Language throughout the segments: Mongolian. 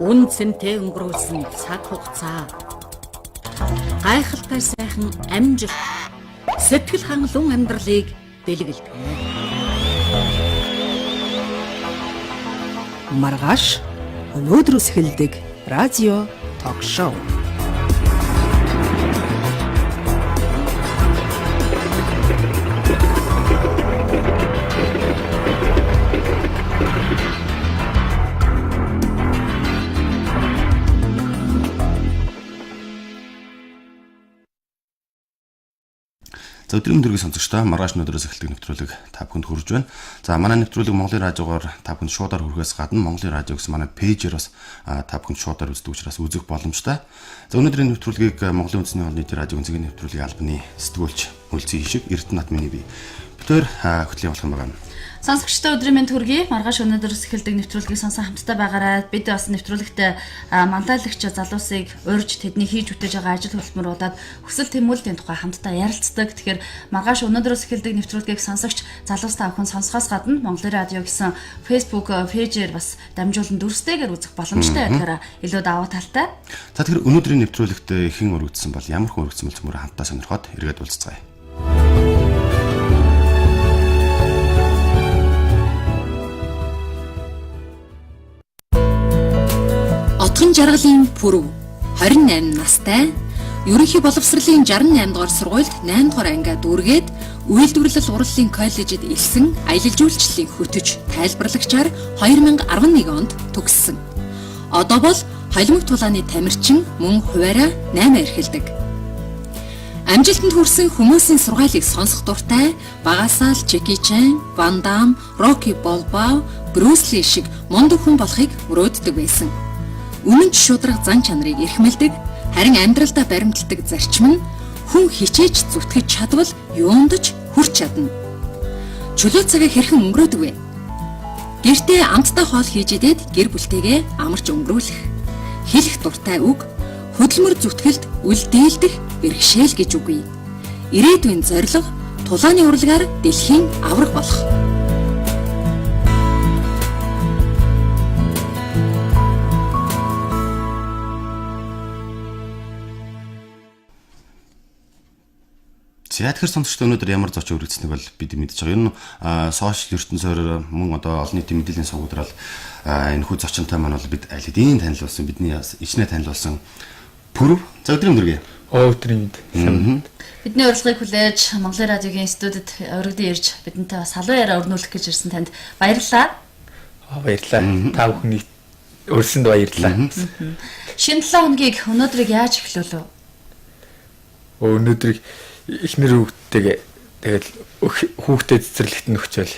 Үн цэнтэй өнгөрүүлсэн цаг хугацаа. Гайхалтай сайхан амжилт. Сэтгэл хангалуун амьдралыг бэлгэлдэг. Маргааш өнөөдрөөс эхэлдэг радио ток шоу. За өдрийн өдрийн сонсогчдоо маргааш өнөөдрөөс эхэлдэг нэвтрүүлэг та бүхэнд хүрж байна. За манай нэвтрүүлэг Монголын радиогоор та бүхэнд шуудаар хүрэхээс гадна Монголын радио гэсэн манай пэйжээр бас та бүхэнд шуудаар үздэг учраас үзэх боломжтой. За өнөөдрийн нэвтрүүлгийг Монголын үндэсний хол нийтийн радио үнцгийн нэвтрүүлгийн албаны сэтгүүлч Үлзий Ишиг Эрдэнэт миний бие. Битээр хөтлийн болох юм байна. Сонсогчдоо өдрийн мэнд хүргэе. Маргааш өнөөдрөөс эхэлдэг нэвтрүүлгийг сонсон хамтдаа байгаарай. Бид бас нэвтрүүлэгт монтажлагч залуусыг урьж тэдний хийж бүтээж байгаа ажил хөдөлмөруудад хүсэл тэмүүллийн тухай хамтдаа ярилцдаг. Тэгэхээр маргааш өнөөдрөөс эхэлдэг нэвтрүүлгийг сонсогч залуус та бүхэн сонсохоос гадна Монголын радио гэсэн Facebook пэйжээр бас дамжуулан дүрстэйгээр үзэх боломжтой байхаараа илүү давуу талтай. За тэгэхээр өнөөдрийн нэвтрүүлэгт хэн өргөдсөн бол ямар хүн өргөдсөн бол цөмөр хамтдаа сонирхоод эргээд уулзцгаая. Отгон жаргалын пүрэв 28 настай ерөнхий боловсролын 68 дугаар сургуульд 8 дугаар ангиад дүүргээд үйлдвэрлэл урлалын коллежид элсэн аялал жуулчлалын хөтөч тайлбарлагчаар 2011 онд төгссөн. Одоо бол холимог тулааны тамирчин мөн хуваараа 8 эрхэлдэг. Амжилтанд хүрсэн хүмүүсийн сургаалыг сонсох дуртай багасаа л Джеки Чан, Ван Дам, Рокки Балбоа, Брюс Ли шиг мундаг хүн болохыг мөрөөддөг байсан. Үнэн шударга зан чанарыг эрхмэлдэг, харин амьдралдаа баримталдаг зарчим нь хүн хичээж зүтгэж чадвал юунд ч хүрч чадна. Чөлөө цагаа хэрхэн өнгөрөөдөг вэ? Гэртээ амттай хоол хийж идээд гэр бүлтэйгээ амарч өнгөрүүлэх. Хэлэх дуртай үг, хөдөлмөр зүтгэлд үлдээлдэх бэрхшээл гэж үгүй. Ирээдүйн зорилго тулааны урлагаар дэлхийн авраг болох. За тэгэхээр сонсогчдоо өнөөдөр ямар зоч өргөцснийг бол бид мэдж байгаа. Ер нь сошиал ертөнцөөр мөн одоо олон нийтийн мэдээллийн сувгуудаар энэ хүү зочинтой маань бол бид аль хэдийн танил болсон, бидний ичнээ танил болсон пүрэв. За өдрийн өдргөө. Өдрийн мэнд. Бидний урилгыг хүлээж Монголын радиогийн студид өргөдөн ирж бидэнтэй бас халуун яриа өрнүүлэх гэж ирсэн танд баярлалаа. Баярлалаа. Та бүхний өрсөнд баярлалаа. Шинэ 7 хоногийг өнөөдрийг яаж эхлүүлв? Өнөөдрийг эхнэр хүүхдтэйгээ тэгэл хүүхдэд цэцэрлэгт нь өгчөөл.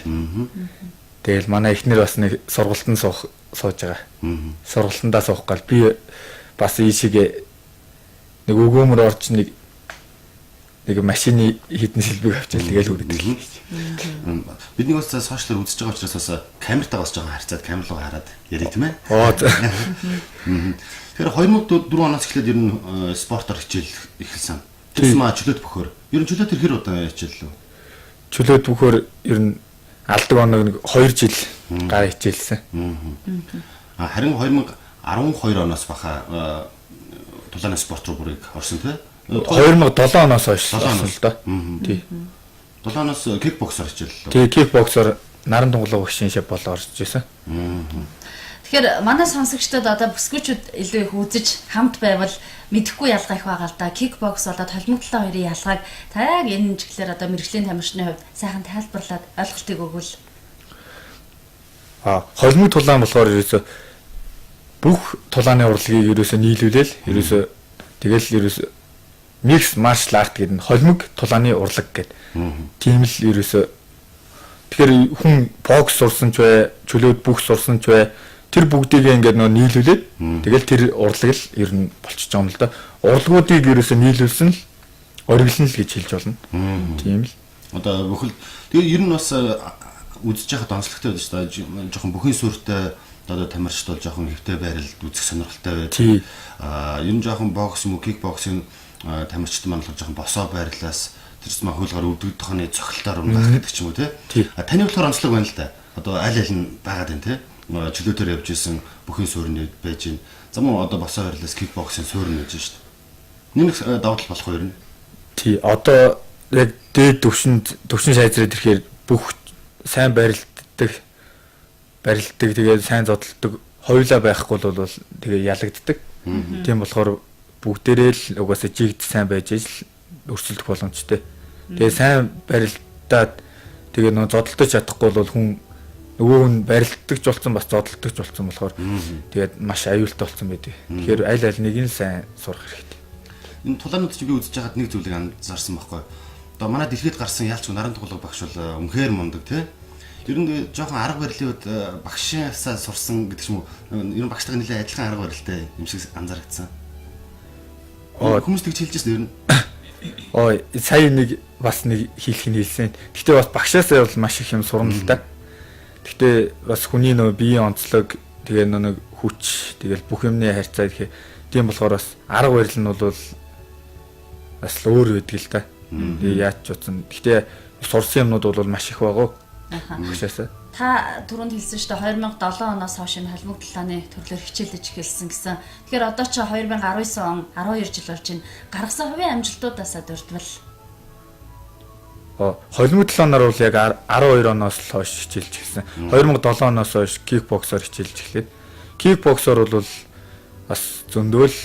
Тэгэл манай эхнэр бас нэг сургалтанд сууж байгаа. Сургалтандаа суух гал би бас ийшээгээ нэг өгөөмөр орж нэг машины хитэн сэлбэг авчаал тэгэл үргэлжлэв. Бидний бас сошиалаар үзэж байгаа учраас бас камертаа бас жоохон харьцаад камер руу хараад ярив тийм ээ. Тэгэхээр 2004 оноос эхлээд ер нь спортоор хичээл эхэлсэн. Тэсмэ чөлөөт бөхөр. Ер нь чөлөөт хэр удаа хичээллээ? Чөлөөт бөхөр ер нь алдаг оног нэг 2 жил гар хичээлсэн. Харин 2012 оноос баха тулааны спорт руу бүрийг орсон тийм ээ. 2007 оноос хойш орсон л доо. Тий. 7 оноос кикбоксоор хичээллээ. Тий, кикбоксоор наран тунгалаг багшийн шав болоо орж ирсэн. Тэгэхээр манай сонсогчдод одоо бүсгүйчүүд илүү их үзэж хамт байвал мэдэхгүй ялгаа их байгаа л да. Кикбокс болоод холимогдлоо хоёрын ялгааг та яг энэ чиглэлээр одоо мэрэгжлийн тамирчны хувьд сайхан тайлбарлаад ойлголтыг өгвөл. Холимог тулаан болохоор ерөөсө бүх тулааны урлагийг ерөөсө нийлүүлээл ерөөсө тэгэл ерөөсө микс маршал арт гэдэг нь холимог тулааны урлаг гэдэг. Тийм л ерөөсө тэгэхээр хүн бокс сурсан ч бай, чөлөөт бүх сурсан ч бай тэр бүгдийг ингээд нөө нийлүүлээд тэгэл тэр урлаг л ер нь болчихж байгаа юм л да. Урлагуудыг ерөөсө нийлүүлсэн л ориглон л гэж хэлж болно. Тийм л. Одоо бүхэл тэгээ ер нь бас үзэж яхад онцлогтой байдаг шүү дээ. Жохон бүхэн сүртэй одоо тамирчид бол жохон хэвтэй байралд үзэх сонирхолтой байдаг. Ер нь жохон бокс юм уу кикбоксing тамирчид маань болохоор жохон босоо байрлалаас тэрс маа хуулгаар өвдөгдөх тохны цохилтоор унах гэдэг ч юм уу тий. Таны болохоор онцлог байна л да. Одоо аль аль нь байгаад байна тий. чөлөөтөр явж исэн бүхэн суурин байж гин. За мөн одоо босоо байрлаас кикбоксинг суурин байж шít. Нэг давуу тал болох юм. Тий, одоо яг дээд төвшин сайзраад ирэхээр бүх сайн барилддаг тэгээд сайн зодтолдог хоёулаа байхгүй бол тэгээ ялагддаг. Тийм болохоор бүгдээрээ л угаасаа жигд сайн байж ижил өрсөлдөх боломжтой. Тэгээ сайн барилдаад тэгээ нөө зодтолдож чадахгүй бол хүн нөгөө хүн барилддагч болсон бас зодтолдогч болсон болохоор тэгээд маш аюултай болсон байдаг. Тэгэхээр аль нэг нь сайн сурах хэрэгтэй. Энэ тулаанууд чи би үзэж байгаад нэг зүйлийг анзаарсан байхгүй. Одоо манай дэлхийд гарсан ялч наран тулаг багш бол үнэхээр мундаг тий. Ер нь жоохон арга барилын үед багшаасаа сурсан гэдэг ч юм уу. Ер нь багштайгаа нэлээд адилхан арга барилтай юм шиг анзаарчихсан. Хүмүүс тэгж хэлж ирсэн ер нь. Сая нэг бас нэг хэлсэн. Гэхдээ бас багшаасаа бол маш их юм сурна л да. Гэхдээ бас хүний нөө биеийн онцлог тэгээ нэг хүч тэгэл бүх юмны харьцаа гэх тийм болохоор бас арга барил нь бол бас өөр байдаг л да. Тэгээ яаж ч утсан. Гэхдээ сурсан юмнууд бол маш их байгаа. Багшаасаа. Та түрүүнд хэлсэн шүү дээ 2007 оноос хойш энэ холимог талааны төрлөөр хичээлж эхэлсэн гэсэн. Тэгэхээр одоо ч 2019 он 12 жил болж байна. Гаргасан хувийн амжилтуудаасаа дурдвал холимог талаанаар бол яг 12 оноос л хойш хичээлж эхэлсэн. 2007 оноос хойш кикбоксоор хичээлж эхлээд кикбоксоор бол бас зөндөөл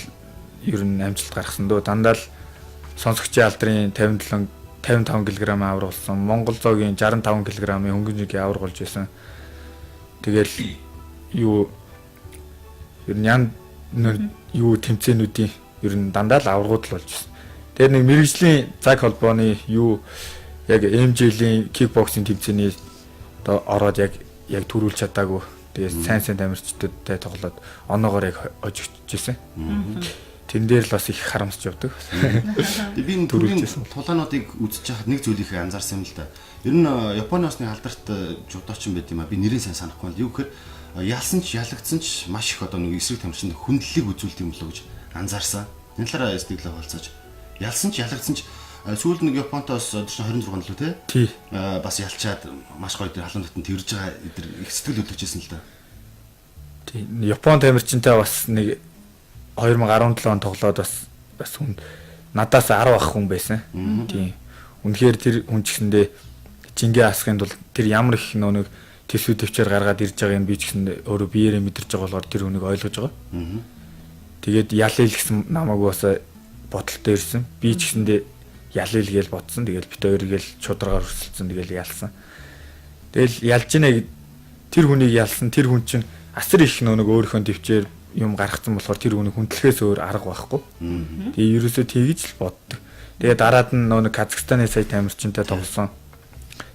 ер нь амжилт гаргасан дөө. Дандаа л сонсогчийн алдрын 55 кг авар болсон. Монгол зоогийн 65 кг-ийн хөнгөнжигийн авар болж байсан. Тэгэл юу ер нь юу тэмцээнүүдийн ер нь дандаа л аваргууд л болж байсан. Тэгээд нэг мэрэгжлийн цаг холбооны юу яг MJ-ийн кикбоксинг тэмцээний одоо ороод яг төрүүлж чадаагүй. Тэгээд сайн тамирчдтай тоглоод оноогоор яг ожигдчихсэн. Тэн дээр л бас их харамсч явдаг. Би энэ тулаануудыг үзэж байхад нэг зүйлийг анзаарсан юм л да. Ер нь Японы усны алдарт жудочин байт юм а. Би нэрийг сайн санахгүй л. Юу гэхээр ялсан ч ялагдсан ч маш их одоо нэг эсрэг тамирчин хүндлэлийг үзүүлдэг юм болоо гэж анзаарсан. Энэ талаараа стиглээ болцоож. Ялсан ч ялагдсан ч сүүлд нэг Японтоос 26 л үү те? Бас ялчаад маш гоё дээр халуун дотн тэрж байгаа их сэтгэл хөдлөжсэн л да. Тий. Япон тамирчинтай бас нэг 2017 он тоглоод бас хүн надаас 10 ах хүн байсан. Тийм. Үнэхээр тэр хүн ч гэсэндээ жингээ асахын тулд тэр ямар их нэг төсвөө төвчээр гаргаад ирж байгааг нь би ч гэсэндээ өөрөө биеэрээ мэдэрч байгаа болохоор тэр хүнийг ойлгож байгаа. Тэгээд ялъя гэсэн намайг бас бодолтой ирсэн. Би ч гэсэндээ ялъя л гэж бодсон. Тэгээд бит хоёр гээл чударгаар хөсөлцөн тэгээд ялсан. Тэгэл ялж гинэ тэр хүнийг ялсан тэр хүн чинь асар их нэг өөрийнхөө төвчээр юм гаргацсан болохоор тэр хүний хүндлэхээс өөр арга байхгүй. Тэгээ ерөөсөө тэгж л боддог. Тэгээ дараад нь нэг Казахстаны сая тамирчинтай тоглосон.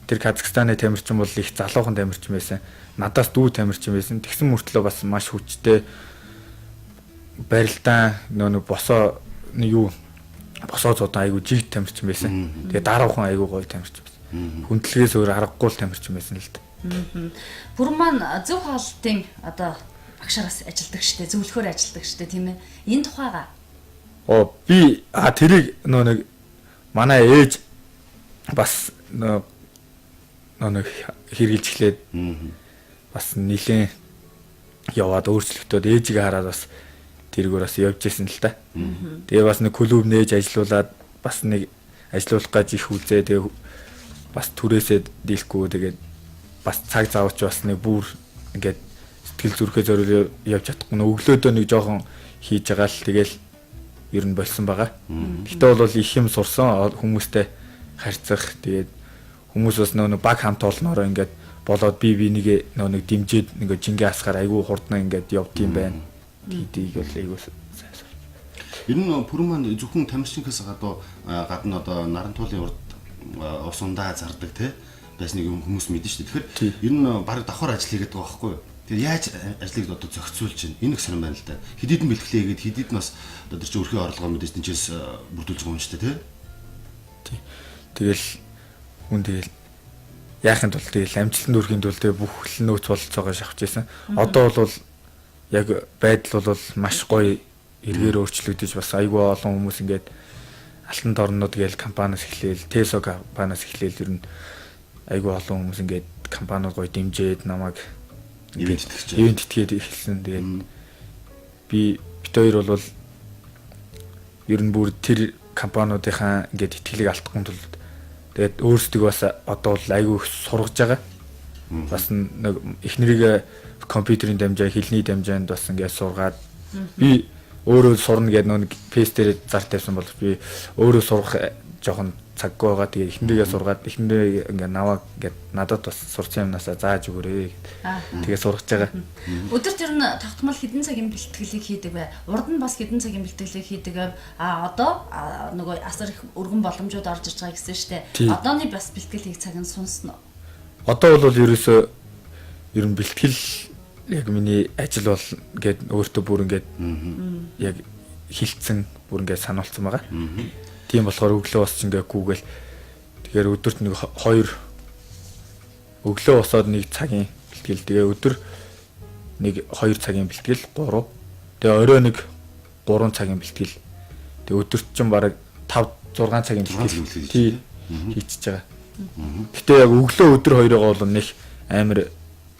Тэр Казахстаны тамирчин бол их залуухан тамирчин байсан. Надаас дүү тамирчин байсан. Тэгсэн мөртлөө бас маш хүчтэй барилдаан нэг босоо зодон айгу жиг тамирчин байсан. Тэгээ дараахан айгу гоё тамирчин байсан. Хүндлэхээс өөр аргагүй л тамирчин байсан л дээ. Бүрэн маань зөв хаалтын одоо багшараас ажилдаг штэ, зөвлөхөөр ажилдаг штэ тийм ээ. Энэ тухайга. Би тэрийг нэг манай ээж бас нэг хэрэгжилж эхлээд бас нилээн яваад өөрчлөгдөд ээжигээ хараад бас тэргээр бас явж исэн л та. Тэгээ бас нэг клуб нээж ажилуулад бас нэг ажилуулах гэж их үзээ. Тэгээ бас түрээсээ дийлэхгүй тэгээд бас цаг завч бас нэг бүр ингээд сэтгэл зүрхээ зориулж явж чадахгүй өглөөдөө нэг жоохон хийж байгаа л тэгэл ер нь болсон байгаа. Гэхдээ бол их юм сурсан хүмүүстэй харьцах тэгээд хүмүүс бас нэг баг хамт олноороо ингээд болоод би нэг дэмжиж нэг жингээ асахаар айгүй хурдна ингээд явд юм байна. Тийдийг бол айгүй сайн. Ер нь бүрэн маань зөвхөн тамирчинаас гадна одоо нарантуулын урд ус ундаа зардаг те бас нэг хүмүүс мэдэн шүү дээ. Тэгэхээр ер нь баг давхар ажил хийгээд байгаа байхгүй юу? Тэгээд яаж ажлыг одоо зохицуулж чинь энэ их сонирн байна л да. Хэдийдэн бэлтгэлээ хийгээд хэдийдэн бас одоо тэр чинь өрхийн орлогоо мэдээж тэнцээс бүрдүүлж байгаа юм шүү дээ тий. Тэгэл хүн тэгэл яахын тулд тэгэл амжилтанд хүрэхин тулд тэгээ бүх л нөөц болцоогоо шавж ийсэн. Одоо бол яг байдал бол маш гоё эргээр өөрчлөгдөж бас айгүй олон хүмүүс ингээд алтан дорнод гээл компаниас эхлээл, Tesla компаниас эхлээл ер нь айгүй олон хүмүүс ингээд компаниуд гоё дэмжиж намайг ивент итгээд эхэлсэн. Тэгээд би бит хоёр бол ер нь бүр тэр компаниудынхаа ингээд итгэлийг алдахгүй тул тэгээд өөрсдөө бас одоо бол айгүй их сургаж байгаа. Бас нэг эхнэрийг компьютерийн дамжаа, хэлний дамжаанд бас ингээд сургаад би өөрөө сурна гэдэг нэг пэйс дээр зар тавьсан бол би өөрөө сурах жоохон цаггүй байгаа. Тэгээ эхнэрийгээ сургаад эхнэрээ ингээд наваа гэд надад бас сурсан юмнасаа зааж өгөөрэй. Тэгээ сургаж байгаа. Өдөрт ер нь тогтмол хэдэн цагийн бэлтгэлийг хийдэг вэ? Урд нь бас хэдэн цагийн бэлтгэлийг хийдэг вэ? Одоо нөгөө асар их өргөн боломжууд орж иж байгаа гэсэн шүү дээ. Одооны бас бэлтгэл хийх цаг нь сунсан уу? Одоо бол ерөөсөө ер нь бэлтгэл яг миний ажил бол ингээд өөртөө бүр ингээд яг хилцэн бүр ингээд сануулсан байгаа. Тийм болохоор өглөө босч ингээд гүүгээл тэгэхээр өдөрт нэг 2 өглөө босоод 1 цагийн бэлтгэл тэгээ өдөр нэг 2 цагийн бэлтгэл 3 тэгээ орой нэг 3 цагийн бэлтгэл тэгээ өдөрт ч бараг 5 6 цагийн бэлтгэл хийчихэж байгаа. Гэтэ яг өглөө өдөр хоёроо бол нэг амар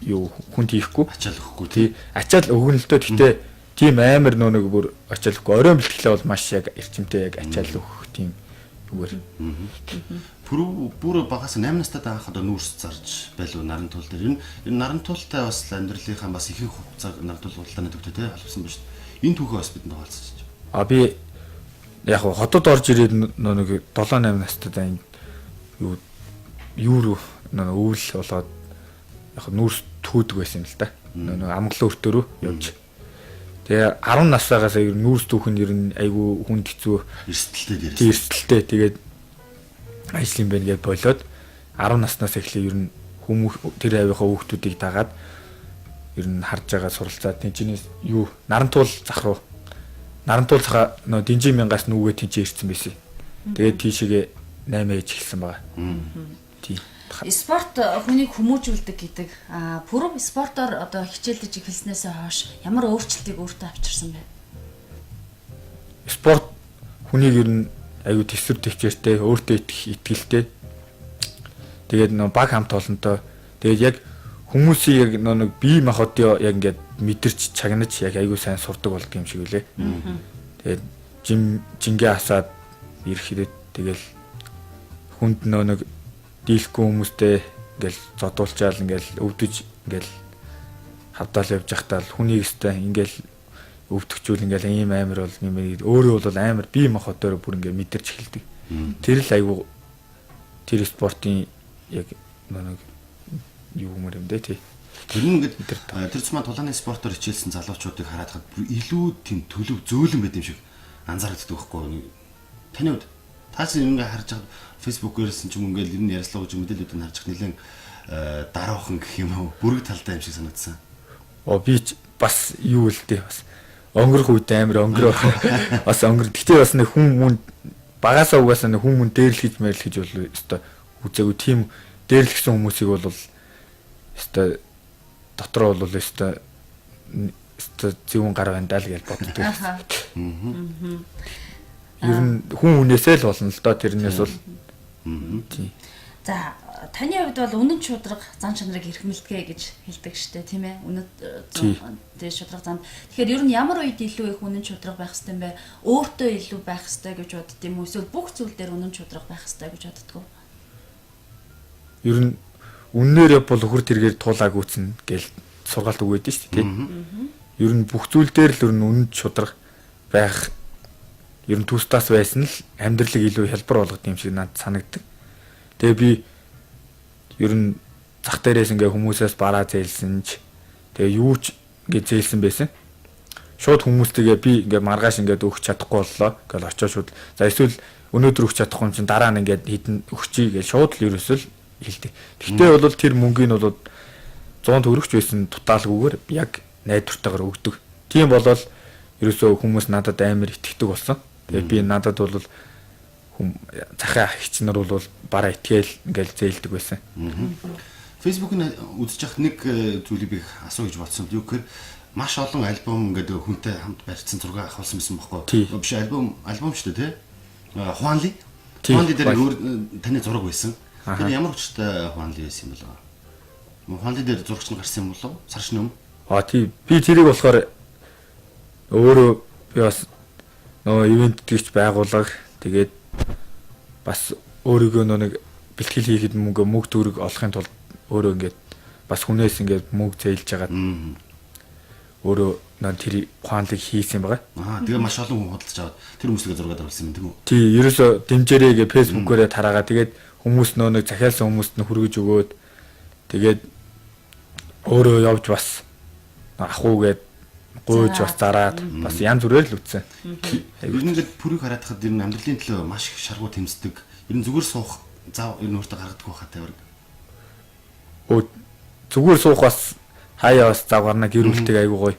юу хүнд хийхгүй ачаал өгөхгүй тий ачаал өгнө л дөө. Гэтэ тийм амар нэг бүр ачаал өгөхгүй оройн бэлтгэлээ бол маш яг эрчимтэй яг ачаал өгөх тийм үгээр. Бүр багаас 8 настай таах одоо нүүрс зарж байлуу Нарантуул дээр. Энэ Нарантуултай бас амьдралынхаа бас их хугацааг Нарантуул худалдааны төвтэй тий халбсан ба шүү дээ. Энэ түүхээ бас бидэнд хаалцчих. Би яг хотод орж ирээд нэг 7-8 настай даа юу өвөл болоод яг нүүрс төөдөг байсан юм л да. Нэг амглан өртөөрөө явж. Тэгээ 10 насаагаас ер нүүрс түүхэн ер нь айгүй хүнд хэцүү эрсдэлтэй тэгээд ажил юм байна гэж болоод 10 наснаас эхлээ ер нь хүмүүс тэр авийнхаа хүүхдүүдийг дагаад ер нь харж байгаа суралцаад тэнцэнээс юу Нарантуул зах руу Нарантуул цахаа нөө Динжин мянгаас нүгээ тэнцээ ирсэн байсан. Тэгээд тийшээгээ 8 ээж эхэлсэн байгаа. Тийм. Спорт хүнийг хүмүүжүүлдэг гэдэг. Пүрэв спортоор одоо хичээлдэж эхэлснээс хойш ямар өөрчлөлтийг өөртөө авчирсан бэ? Спорт хүнийг ер нь аюу төсвөр төвчээртэй, өөртөө итгэлтэй. Тэгээд нэг баг хамт олонтой. Тэгээд яг хүмүүсийг яг нэг бие махбодоо яг ингээд мэдэрч чагнаж яг аюу сайн сурдаг болдго юм шиг үлээ. Тэгээд жингээ хасаад ирэхэд тэгэл хүнд нэг дийлэхгүй хүмүүстэй ингээл зодуулчаал ингээл өвдөж ингээл хавдаал явж захтаал хүнийг өстэй ингээл өвдөгчүүл ингээл ийм амар бол нэмээ өөрөө бол амар бие махбодоор бүр ингээл мэдэрч эхэлдэг. Тэр л айгүй тэр спортын яг нэг юу юм дэ тий. Тэр нь ингээд тэр цэцмаа тулааны спортоор хичээлсэн залуучуудыг хараад хад илүү тийм төлөв зөөлөн байд юм шиг анзаардаг байхгүй. Таны хувьд та ч ингээ харж байгаа Facebook-ээрсэн ч юм ингээл ер нь ярилцлага гэж мэдээлүүдийг харж их нэлээд дараахан гэх юм уу бүрэг талтай юм шиг санагдсан. Би бас юу л дээ бас өнгөрөх үед амар өнгөрөө бас өнгөр. Гэтэ бас нэг хүн багасаа угаасаа нэг хүн дээрлэж мэрлэж бол өстой үзээгүй тийм дээрлэгсэн хүмүүсийг бол өстой дотроо бол өстой зөвөн гар байна даа л гэж боддог. Ер нь хүн хүнээсээ л болно л доо тэрнээс бол. За таны хувьд бол үнэн шударга зан чанарыг эрхмэлдэгэ гэж хэлдэг штэ тийм ээ. Үнэт тэр шударга зан. Тэгэхээр ер нь ямар үед илүү их үнэн шударга байх хэвтэй юм бэ? Өөртөө илүү байх хэвтэй гэж бодд юм уу? Эсвэл бүх зүйл дээр үнэн шударга байх хэвтэй гэж боддгоо? Ер нь үннээрээ бол хөр тэргээр туулааг үүснэ гэж сургаалт өгөөд штэ тийм. Ер нь бүх зүйл дээр л ер нь үнэн шударга байх ер нь түстас байсан л амьдралыг илүү хялбар болгох юм шиг надад санагддаг. Тэгээ би ер нь зах дээрээс ингээ хүмүүсээс бараа зээлсэн ч тэгээ юу ч ингээ зээлсэн байсан. Шууд хүмүүстэйгээ би ингээ маргааш ингээ өгч чадахгүй боллоо гэж очиж шууд за эсвэл өнөөдөр өгч чадахгүй юм чинь дараа нь ингээ хитэн өгчий гэж шууд л ерөөсөө л хэлдэг. Гэхдээ бол тэр мөнгөний бол 100 төгрөгч байсан тутаалгүйгээр яг найдвартайгаар өгдөг. Тийм болол ерөөсөө хүмүүс надад амар итгэдэг болсон. Тэгээ би надад бол захаа агч нар бол бараа итгээл ингээл зээлдэг байсан. Facebook-ыг үзэж хахад нэг зүйлийг би асуу гэж бодсон. Юу гэхээр маш олон альбом ингээд хүнтэй хамт барьсан зураг авахсан байсан байхгүй юу? Биш альбом шүү дээ тий. Хуанли дээр өөр таны зураг байсан. Тэр ямар ч та Хуанли байсан юм болоо. Хондын дээр зурагч нь гарсан юм болов? Саршны өмнө. Тий. Би тэрийг болохоор өөрөө би бас нөгөө ивент гэж байгуулаг тэгээд бас өөрийгөө нэг бэлтгэл хийхэд мөнгө төгрөг олохын тулд өөрөө ингээд бас хүнээс ингээд мөнгө зээлж жагаад өөрөө нан тэр ухаанлыг хийсэн байгаа. Тэгээ маш олон хүн худалдаж аваад тэр хүмүүсээ зургаад авсан юм тийм үү? Тий, ерөөсө дэмжээрээ фэйсбүүкээрээ тараагаа тэгээд хүмүүс нөө нэг захиалсан хүмүүст нь хүргэж өгөөд тэгээд өөрөө явж бас ахуугээд гуйж бас зараад бас янз бүрээр л үтсэн. Ер нь ингээд пүрийг хараад хахад ер нь амьдралын төлөө маш их шаргуу тэмцдэг. Ер нь зүгээр суух зав ер нь өөртөө гаргадаг байх хаа тавар. Зүгээр суух бас хаяа бас зав гарна гэр бүлтэй айгуу гоё.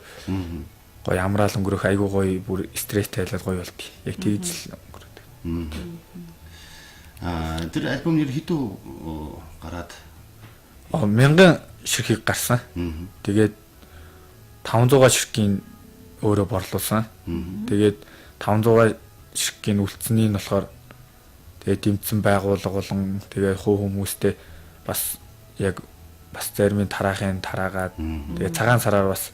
Гоё амраал өнгөрөх айгуу гоё бүр стресс тайлаад гоё болт. Яг тэгж л өнгөрөдөг. Тэр альбом нэр хэдүү гараад 1000 ширхэг гарсан. Тэгээд 500 ширхгийн өөрөө борлуулсан. Тэгээд 500 ширхгийн үлдсэний нь болохоор тэгээд дэмжсэн байгууллага болон тэгээд хувь хүмүүстэй бас яг бас зарим тараахын тараагаад тэгээд цагаан сараар бас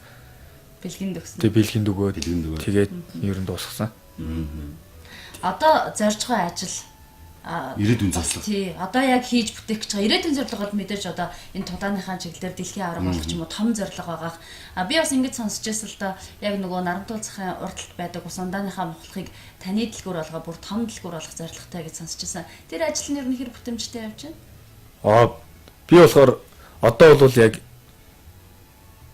бэлгэнд өгсөн. Тэгээд бэлгэнд өгөөд тэгээд ер нь дуусгасан. Одоо зорж байгаа ажил ирээдүйн зорилго. Тий. Одоо яг хийж бүтээх гэж байгаа ирээдүйн зорилго бол мэдээж одоо энэ тулааныхаа чиглэлээр дэлхийн авраг болох ч юм уу том зорилго байгаах. Би бас ингэж сонсч байсан л да яг нөгөө Нарантуй цахын урталт байдаг ус ундааныхаа мохлохыг таны дэлгүүр болгоо бүр том дэлгүүр болгох зорилготой гэж сонсч байсан. Тэр ажил нь ер нь хэр бүтэмжтэй явж байна? Би болохоор одоо бол яг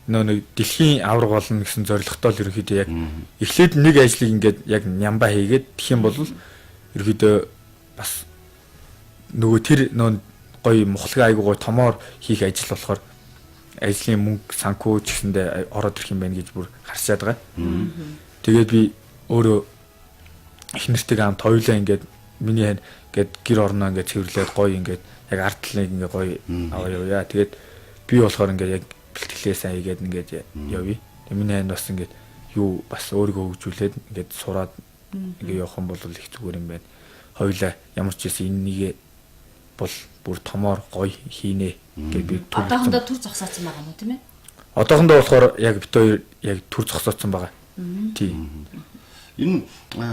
нэг дэлхийн авраг болно гэсэн зорилготой л ерөөхдөө яг эхлээд нэг ажлыг ингээд яг нямба хийгээд тэгэх юм бол ерөөхдөө бас нөгөө тэр нөө гоё мохлог айгуу гоё томоор хийх ажил болохоор ажлын мөнгө санхүү ч гэсэндээ ороод ирэх юм байна гэж бүр харсаад байгаа. Тэгээд би өөрөө их нэртэйгээ хамт хоёулаа ингээд миний хань ингээд гэр орноо ингээд цэвэрлээд гоё ингээд яг ард талыг ингээд гоё аваа явъя. Тэгээд би болохоор ингээд яг бэлтгэлээ сайн хийгээд ингээд явъя. Тэгээд миний хань бас ингээд юу бас өөрийгөө хөгжүүлээд ингээд сураад ингээд явах юм бол их зүгээр юм байна. Хоёлаа ямар ч байсан энэнийг бол бүр томоор гоё хийнэ гэж би одоохондоо төр зогсооцсон байгаа юм уу тийм ээ? Одоохондоо болохоор яг бит хоёр яг төр зогсооцсон байгаа. Тий. Энэ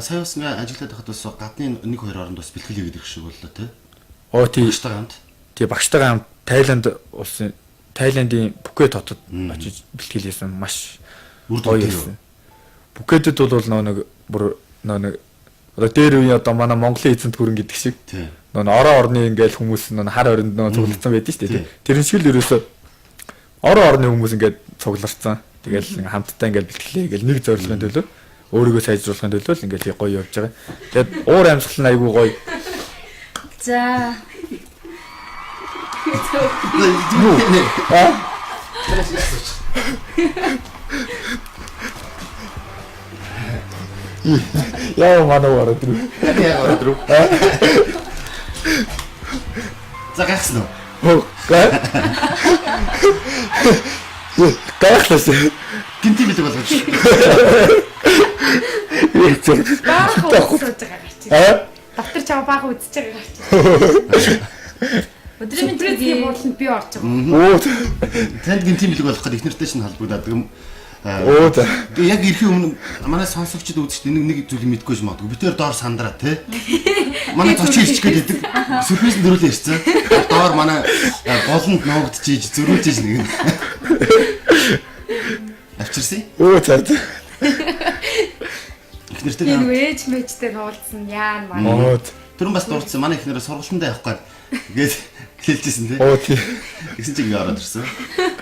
сая бас ингээ ажиллаад байхад бас гадны 1-2 оронд бас бэлтгэл хийгээд ирэх шиг боллоо тий. Тий. Багштайгаа хамт. Тий, багштайгаа хамт Тайландын Пүкет хотод очиж бэлтгэл хийсэн маш гоё байсан. Пүкетэд бол нэг бүр нэг одоо дээр үе одоо манай Монголын эзэнт гүрэн гэдэг шиг нөө орон орны ингээл хүмүүс нөө хар оронд нөө цугларсан байдаг шүү дээ. Тэрэн шиг л ерөөсө орон орны хүмүүс ингээд цугларсан. Тэгэл хамтдаа ингээд бэлтгэлээ ингээл нэг зорилгын төлөө өөрийгөө сайжруулахын төлөө л ингээл гоё явж байгаа. Тэгээд уур амьсгал нь айгүй гоё. За. Яа манай ороод руу. Яг ороод руу. За гайхсан уу? Гайхлаас. Гинти бэлэг болгож. Баах үзэж байгаа. Доктор чам баах үзэж байгаа. Өдрийн мэдрэмж бодлонд би орж байгаа. Танд гинти бэлэг болох гэдэг их нэртэй чинь холбогдоод юм. Яг ирэхийн өмнө манай сонсогчдод үзэж нэг зүйлийг мэдгүй юм магадгүй. Битээр доор сандраа тий. Манай зочин ирчих гээд байдаг. Сүрприз нөрөөлөө ирсэн. Доор манай болонд ноогдчихийж зөрүүлж иж нэг. Авчирсан. Их нэртэй. Энэ вэж мэжтэй нуулсан яан маань. Түрэн бас дурдсан. Манай их нэрээ сургалтандаа явах гээд хэлжсэн тий. Тий. Гэсэн чинь ингэ ороод ирсэн.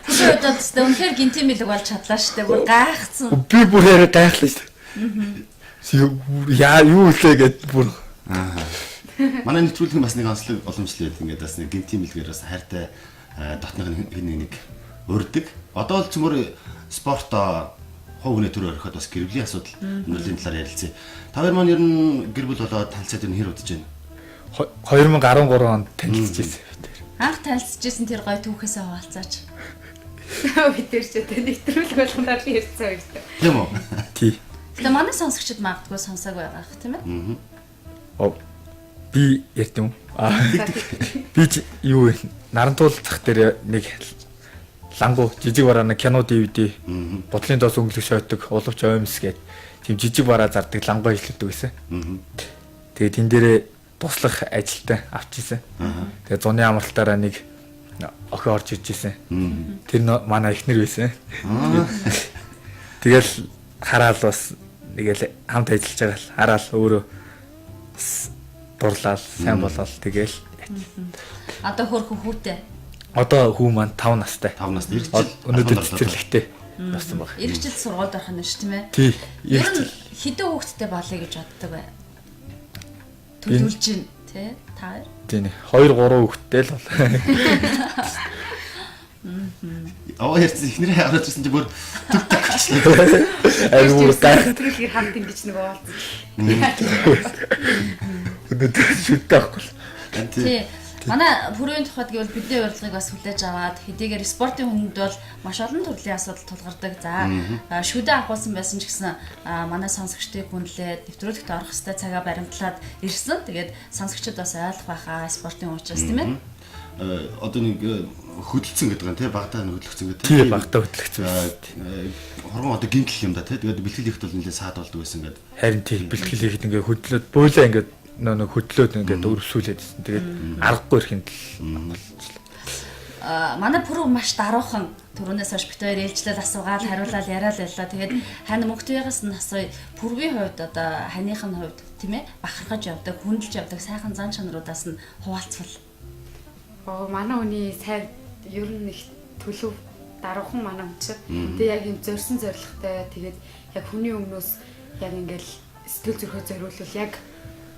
Тэр удаад тест үнэхээр гинти мэлэг болж чадлаа штэ. Бүр гайхсан. Би бүр яриа гайхлаа штэ. Яа юу лээ гэд бүр. Манай нэвтрүүлгийн бас нэг онцлог боломжтой ингээд бас нэг гинти мэлгээр бас хайртай дотны нэг өрдөг. Одоо л цөмөр спорт хов хүнээ төр өрөхөд бас гэрвлийн асуудал өнөрлийн талаар ярилцъя. Та хоёр маань ер нь гэр бүл болоод танилцаад ер нь хэр удаж байна? 2013 онд танилцчихсэн. Анх танилцчихсэн тэр гоё түүхээсээ хаваалцаач. Бид тэр ч тэ нэвтрүүлэг болгоноор л ярьсан хоёртой. Тийм үү? Тий. Тэгээ манай сонсогчид магадгүй сонсоог байгаах тийм ээ? Би ярьд юм. Би юу вэ? Нарантуул зах дээр нэг лангу жижиг бараана кино DVD бодлын доос өнгөлөг шойдог уловч оймс гээд тийм жижиг бараа зардаг лангуу хэлдэг гэсэн. Тэгээд энэ дээрээ туслах ажилтаа авчихсан. Тэгээд зуны амралтаараа нэг охин орж ирж исэн. Тэр манай эхнэр байсан. Тэгэл хараал бас нэгэл хамт ажиллаж байгаа л хараал өөрөө дурлал сайн болол тэгэл. Одоо хөрхөн хүүтэй. Одоо хүү маань 5 настай. 5 настай ирж өнөөдөр цэцэрлэгтэй болсон баг. Ирэх жил сургуульд орох нь шүү тийм ээ. Тий. Ер нь хэдэн хүүхэдтэй болъё гэж боддог бай. Төлөвлөж чинь тий та. Тийм 2 3 хүүхэдтэй л бол. Ярьсан ихнэрээ хараад ирсэн чи бүр түг түг болчихлоо. Айгу бүр гайхаад Сэтгэлгээр хамт ингэж нэг оолцсон. өнөөдөр шүттэй байхгүй. Тий. Манай бүрийн тухайд гэвэл бидний урилгыг бас хүлээж аваад хэдийгээр спортын хүнд бол маш олон төрлийн асуудал тулгардаг. За шүдэ авахулсан байсан ч гэсэн манай сонсогчдыг хүндлээд нэвтрүүлэгт орох хэвээр цагаа баримтлаад ирсэн. Тэгээд сонсогчдод бас ойлгох байхаа спортын учраас тийм ээ. Одоо нэг хөдөлсөн гэдэг юм тий багтаа хөдөлгцэн гэдэг. Тий багтаа хөдөлгцэн. Хоргон одоо гинтл юм да тий тэгээд бэлтгэл хийхэд бол нэлээд саад болдог байсан гэдэг. Харин тий бэлтгэл хийхэд ингээ хөдлөөд бойлоо ингээ нэг хөдлөөд ингээ өрөвсүүлээдсэн. Тэгээд аргагүй ирэхэд манай пүрэв маш даруухан түрүүнээс хойш бит хоёр ээлжлэл асуугаад хариулаад яриад байлаа. Тэгээд хань мөнгөтэйгээс нь асууя. Пүрвийн хувьд одоо ханыхын хувьд тийм ээ бахархаж явдаг, хүндэлж явдаг сайхан зан чанаруудаас нь хуваалцвал. Манай хүний сайн ер нь их төлөв даруухан манай хүн чинь. Тэгээ яг юм зорьсон зоригтой. Тэгээд яг хүний өмнөөс яг ингээл сэтгэл зүрхөө зориулвал яг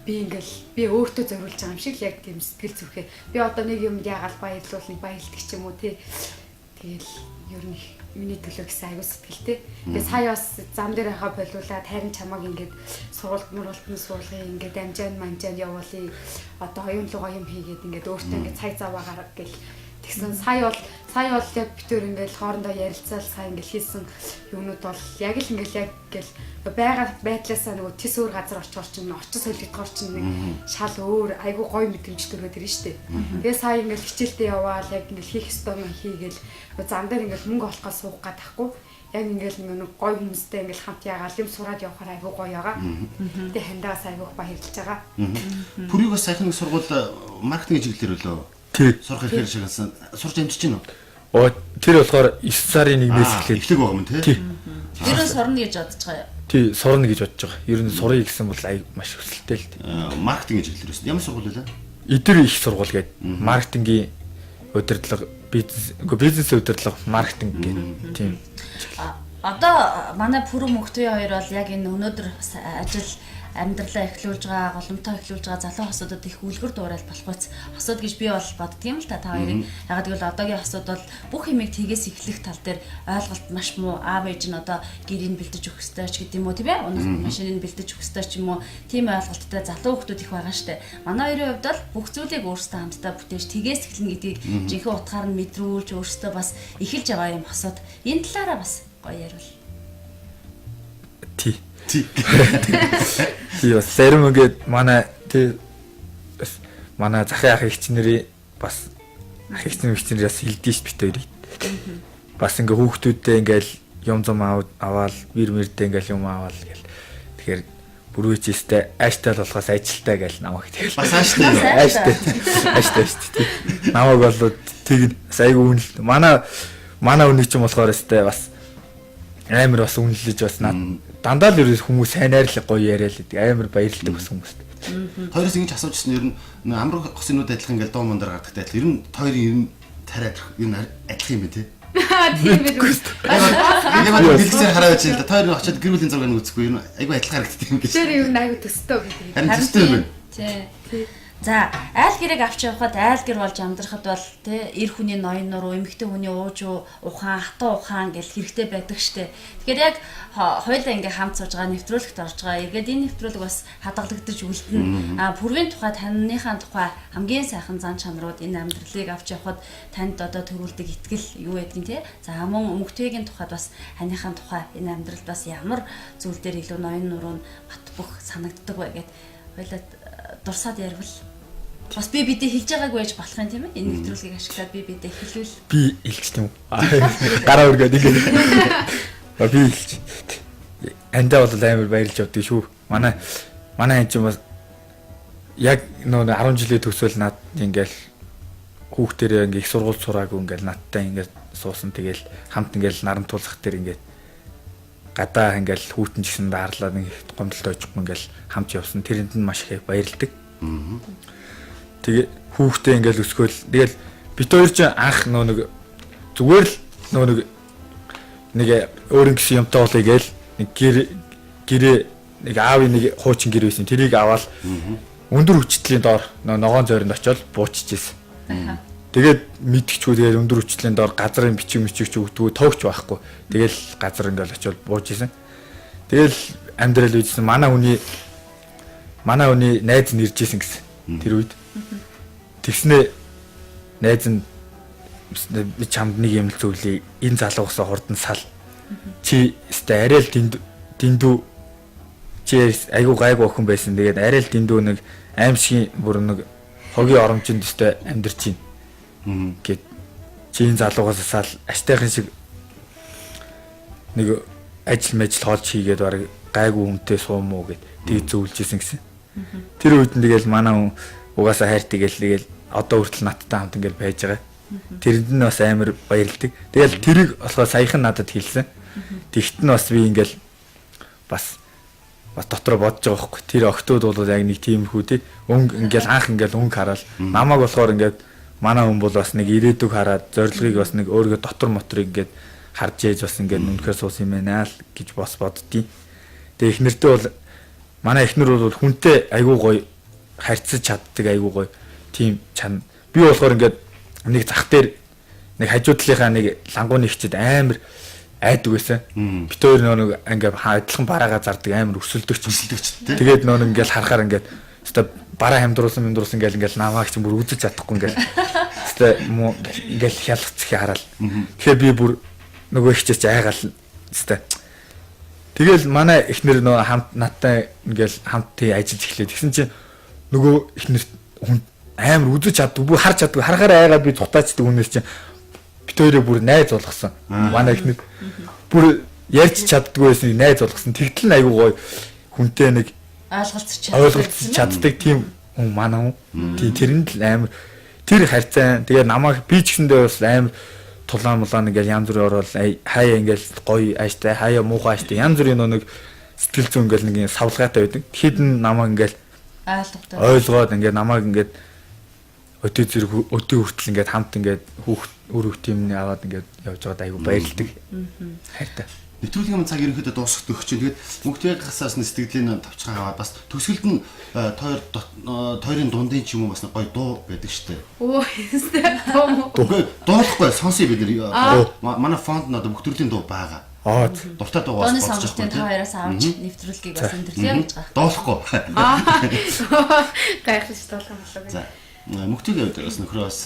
би өөртөө зориулж байгаа юм шиг л яг тийм сэтгэл зүрхээ. Би одоо нэг юмд яагаад баярлуул нэг баялдаг ч юм уу тий. Тэгэл ер нь миний төлөө гэсэн аюу сэтгэлтэй. Тэгээ сая бас зам дээр хаа болиулаад харин чамаг ингээд сургалтын суулгын ингээд амжаан явуулъя. Одоо оюунлугаа юм хийгээд ингээд өөртөө ингээд цаг зав агаар гэл тэгсэн сая бол яг битүүр ингээд хоорондоо ярилцаал сая ингээд хийсэн юмнууд бол яг л ингээд байгаа байдлаасаа нөгөө тис өөр газар орчин солигдохоор чинь нэг шал өөр айгу гоё мэдрэмж төрөөд ирнэ штэ. Тэгээ сая ингээд хичээлдээ яваал яг ингээд хийх ёстой юм хийгээл зам дээр ингээд мөнгө олохоо суух гад тахгүй. Яг ингээд нэг гоё хүмүүстэй ингээд хамт яагаад юм сураад явахаар айгу гоё ягаа. Тэгээ хандаас айгу баярлж байгаа. Пүрийг бас сайхан сургууль маркетинг чиглэлээр өлөө. Тий. Сурах хэрэг шагалсан. Сурч амжиж гин үү? Тэр болохоор 9 сарын 1-ээс эхлээд эхлэх байгаа юм тий. Ер нь сурна гэж бодож байгаа юу? Тий, сурна гэж бодож байгаа. Ер нь сурыг гэсэн бол маш хүсэлтэй л тий. Маркетинг чиглэлээр өссөн. Ямар сургууль вэ? Эдгээр их сургууль гээд маркетингийн удирдлага, бизнес удирдлага, маркетинг гэх тийм. Одоо манай пүрэв мөхтөе хоёр бол яг энэ өнөөдөр ажил амьдралаа эхлүүлж байгаа, голомтоо эхлүүлж байгаа залуу хосуудад их үлгэр дуурайл болох биз. Хосууд гэж би бол боддөг юм л та хоёрыг. Ягаад гэвэл одоогийн хосууд бол бүх юмыг тгээс эхлэх тал дээр ойлголт маш муу. Аав ээж нь одоо гэрийг бэлдэж өгөх ёстой ч гэдэм үү тийм ээ. Өнөөдөр машиныг бэлдэж өгөх ёстой ч юм уу. Тийм ойлголттой залуу хүмүүс их байгаа штэ. Манай хоёрын хувьд бол бүх зүйлийг өөрсдөө хамтдаа бүтээж тгээс эхлэнэ гэдгийг жинхэнэ утгаар нь мэдрүүлж өөрсдөө бас эхэлж байгаа юм хосууд. Энэ талаараа бас гоё ярил. Тий. Тий, зарим ингээд манай захын ах эгчнэрийн бас ах эгчнэрээс хилдэж бит хоёрыг. Бас ингээ хүүхдүүдтэй ингээл юм зам аваад бэр мэрдээ ингээл юм аваад гэл. Тэгэхээр бүрвэчээстэй ааштай болохоос ажилтаа гэл намайг тэгэл. Бас ааштай. Ааштай. Намайг бол тэг айгу үнэл. Манай үнийг ч юм болохоор өстэй бас амар бас үнэлж бас дандаа л ерөөс хүмүүс сайн найрлаг гоё яриад л амар баярлдаг бас хүмүүст. Хоёроос ингэж асуужсэн ер нь амраг хосынууд адилхан ингээл доо мондар гадагтай адилхан. Ер нь хоёрын тариад ер нь адилхан юм бэ те? Тийм үү. Яг дэлгэцээр хараад чинь та хоёр очиод гэр бүлийн зургийг үзэхгүй ер нь айгүй адилхан харагддаг юм гэж. Тэр ер нь айгүй төстэй гэдэг. Харин төстэй юм. Тий. За, айл гэрэг авч явахад айл гэр болж амьдрахад бол тий эр хүний ноён нуруу, эмэгтэй хүний ууж ухаан, хатуу ухаан гэл хэрэгтэй байдаг штэ. Тэгэхээр яг хоёулаа ингээ хамт сууж байгаа нэвтрүүлэгт орж байгаа. Ингээд энэ нэвтрүүлэг бас хадгалагдаж үлдэнэ. Пүрвийн тухай таныхаа тухай хамгийн сайхан зан чанарууд энэ амьдралыг авч явахад танд одоо төрүүлдэг итгэл юу байдгийг тий. За мөн эмэгтэйгийн тухайд бас ханыхаа тухай энэ амьдралд бас ямар зүйл дээр илүү ноён нуруу бат бөх санагддаг вэ гэд хоёулаа дурсаад ярил. Бас би бидээ хэлж байгаагүй байж болох юм тийм ээ. Энэ нэвтрүүлгийг ашиглаад би бидээ хэлвэл Би илч тийм үү? Гараа өргөд ингэ. Би илч. Андаа бол амар баярлж явдаг шүү. Манай энэ чинь бас яг нөө 10 жилийн төсөөл над ингээл хүүхдэрээ ингээ их сургууль сураагүй ингээл надтай ингээд суусан тэгэл хамт ингээл наран тулах дээр ингээд гадаа ингээл хүүтэн жигсэн daарлаа нэг гомдолтой очихгүй ингээл хамт явсан. Тэрэнд нь маш их баярлдаг. Тэгээ хүүхдээ ингээл өсгөөл тэгэл бит хоёр ч анх нөө нэг зүгээр л нөө нэг өөрөнгө гэсэн юмтай болъё гээл нэг гэрээ нэг аавын нэг хуучин гэр байсан. Тэрийг аваад өндөр хүчтлийн доор ногоон зойронд очиод бууччихсэн. Тэгээд мэдчихгүй тэгээд өндөр хүчтлийн доор газрын бичиг өгдөггүй тоогч байхгүй. Тэгэл газар ингээл очиод бууж исэн. Тэгэл амьдрал үйдсэн манай хүний найз нь ирж исэн гэсэн. Тэр үед тэгснэ найз нь би чамд нэг юм л зөвлөе. Энэ залуугасаа хурдан сал. Чи өстэй арай л дэндүү чи айгуу гайгүй охин байсан. Тэгээд арай л дэндүү нэг аимшигын бүр нэг хогийн оромжинд өстэй амьдарч байна. Гэт чи энэ залуугаас сал аштайхан шиг нэг ажил хоолж хийгээд баг гайгүй хүнтэй суум уу гэд тийг зөвлөж исэн гэсэн. Тэр үед нь тэгэл манай хүн угаасаа хайр тэгэл одоо хүртэл надтай хамт ингээл байж байгаа. Тэрэнд нь бас амар баярлдаг. Тэгэл тэрийг болохоо саяхан надад хэлсэн. Тэгт нь бас би ингээл бас дотор бодож байгаа байхгүй. Тэр октод бол яг нэг тиймэрхүү тий. Ингээл анх ингээл өнгө хараад намайг болохоор ингээд манай хүн бол бас нэг ирээдүг хараад зорилгыг бас нэг өөргөө дотор моторыг ингээд харж яж бас ингээд үнэхээр суус юм байна л гэж бас боддتي. Тэгээ эхнэртэй бол манай эхнэр бол хүнтэй айгуу гоё харьцаж чаддаг айгуу гоё тийм чана. Би болохоор ингээд нэг зах дээр нэг хажуу талынхаа нэг лангууны хчэд амар айдаг байсан. Бит хоёр нэг ингээд адилхан бараагаа зардаг амар өсөлдөгч. Тэгээд нөө ингээд харахаар ингээд өстой бараа хамдруулсан ингээд намайг чинь бүр үзэж чадахгүй ингээд өстой ингээд хялгацхий хараал. Тэгэхээр би бүр нөгөө хчээс айгаал өстой. Тэгэл манай эхнэр нөө хамт надтай ингээд хамт ажиллаж эхлэв. Тэгсэн чинь нөгөө эхнэр амар үзэж чаддаг, бүр харж чаддаг. Харахаар айгаад би цутаачдаг хүнээс чинь бит хоёроо бүр найз болгосон. Манай эхнэр бүр ярьж чаддгүй байсан найз болгосон. Тэгтэл нь айгуу гоё хүнтэй нэг ойлголцож чаддаг тийм хүн манай хүн. Тэрэнд л амар тэр харьцаа. Тэгээ намайг би ч гэсэндээ бас амар тулаан ингээл янз бүрийн орол хаяа ингээл гоё ааштай хаяа муухай ааштай янз бүрийн нэг сэтгэл зүйн ингээл нэг савлгаатай байдаг. Тэгэхэд намайг ингээл ойлгоод ингээд намайг ингээд өдөө хүртэл ингээд хамт ингээд үр хөвтөмний аваад ингээд явж байгаад айгу баярлдаг. Хайртай. Нэвтрүүлгийн цаг ерөнхийдөө дуусах төгч чинь тэгээд мөнхтэй гасаас нь сэтгэлийн тавчхан аваад бас төсгөлд нь тойрын дундын ч юм уу бас гоё дуу байдаг штэ. Оо хэвээ дуу. Дуулахгүй сонсъё бид нэр. Манай фонд нь одоо бүх төрлийн дуу байгаа. Дуртай дуугаас бодож байгаа. Дууны та хоёроос авч нэвтрүүлгийг бас өндөрлөө явж байгаа. Дуулахгүй. Гайхаж дуулах юм болоо. За. Мөнхтэйгээ бас нөхрөөс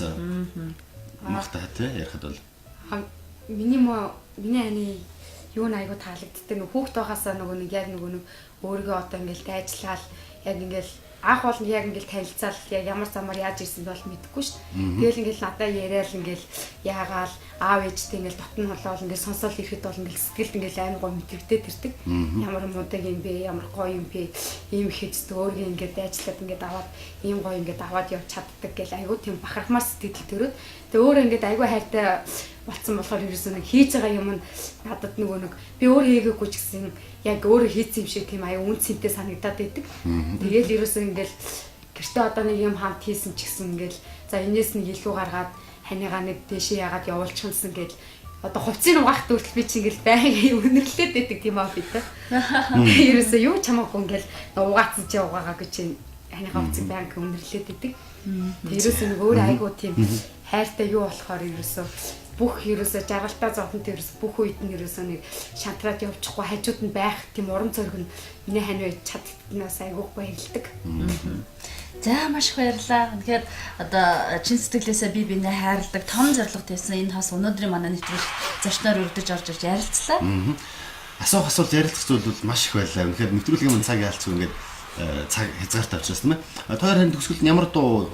махтай тий ярихад бол миний ани юу айгу таалагддаг нэг хүүхд байхасаа нөгөө нэг яг нөгөө нэг өөрийгөө одоо ингээл дайжлал яг ингээл анх бол яг ингээл танилцаал яг ямар замаар яаж ирсэн бол мэдэхгүй шүү дээ. Тэгэл ингээл надаа яриад ингээл яагаал аав ээжтэй ингээл дотн болоод ингээл сонсоол ирэхэд бол ингээл сэтгэлд ингээл амар гоо мэдвэгдээд ирдэг. Ямар муудаг юм бэ? Ямар гоё юм бэ? Ийм хэцдэг өөргөө ингээд дайжлаад ингээд аваад ийм гоё ингээд аваад явж чаддаг гэл айгу тийм бахархмаар сэтгэл төрөөд тэгээ өөрөө ингээд айгу хайртай болсон болохоор ерөөсөө нэг хийж байгаа юм нь надад нөгөө нэг би өөр хийгээгүй ч гэсэн яг өөрөө хийсэн юм шиг тийм аяа үн цэнтэй санагдаад байдаг. Тэгээл ерөөсөө ингээл гэртээ одоо нэг юм хамт хийсэн ч гэсэн ингээл за энэс нэг илүү гаргаад ханигаа нэг дэшээ яагаад явуулчихсан гэл одоо хувцсыг угаахт хүртэл би чинь ингээл байгаан үнэрлээд байдаг тийм аа би та. Ерөөсөө юу чамаагүй ингээл угаацсан чи угаагаагүй чинь ханигаа хувцсыг байгаан үнэрлээд байдаг. Ерөөсөө нэг өөр айгуу тийм хайртай юу болохоор ерөөсөө бүх ерөөсөө жаргалтаа зовхонт ерөөсөө бүх үед нь ерөөсөө нэг шантраад явчихгүй хажууд нь байх тийм урам зориг нь миний хань байж чадднаас айгуух баярлдаг. За маш их баярлалаа. Тэгэхээр одоо чин сэтгэлээсээ би биенээ хайрладаг том зорилго тавьсан энэ хас өнөөдрийн манай нэвтрүүлэг зочноор өргөдөж орж ирж ярилцлаа. Асуулт ярилцах зүйл бол маш их байлаа. Үнэхээр нэвтрүүлгийн цаг яалцгүй ингээд цаг хязгаартай учраас тийм ээ. Тойр харин төгсгөлд ямар дуу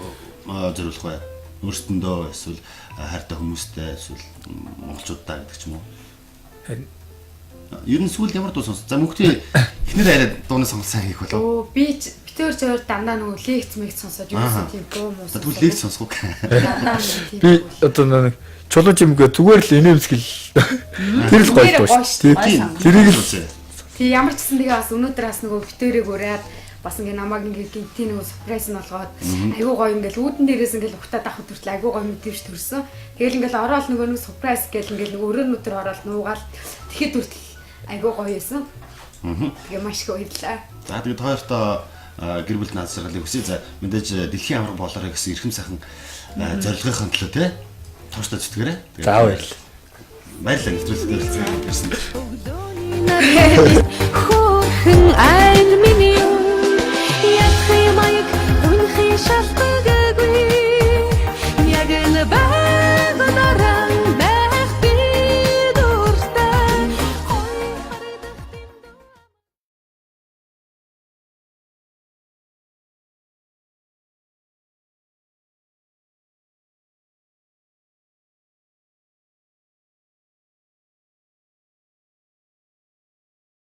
зориулах вэ? Өөрсдөндөө эсвэл хайртай хүмүүстэй эсвэл монголчуудаа гэдэг ч юм уу. Харин Ер нь сүүл ямар дуу сонс? За мөнхний эхнэр арай дууны сонголт сайн хийх болов. Би битээр зөөр дандаа нөгөө лекц мэгц сонсоод юусэн тийм дуу муу. Тэгвэл лекц сонсох уу? Дандаа тийм. би одоо нэг чулуу чимгээ зүгээр л инээмсгэл тэр л гоё дуу шүү. Тэрийг л Тэг ямар ч гэсэн тэгээ бас өнөөдөр бас нөгөө битээрийг ураад бас ингээ намайг ингээ гинтийн нөгөө сюрприз нь болгоод айгуу гоё ингээл үүдэн дээрээс ингээл ухтаад авах хүртэл айгуу гоё мэдвэж төрсөн. Тэгэл ингээл ороод нөгөө нэг сюрприз гэл ингээл нөгөө өрөө нүтер ороод нуугаал тэгэхэд хүртэл айгуу гоё байсан. Тэгээ маш их баярлалаа. За тэгээд хоёртоо гэр бүл наад саргалыг хүсье. За мэдээж дэлхийн авраг болоорой гэсэн эрхэм сайхан зорилгын төлөө те тууштай зүтгэрээ. За баярлалаа. Баярлалаа нэвтрүүлэгт ирсэн. Хөрхөн айн миний яхи маяг үнхий шалтгаан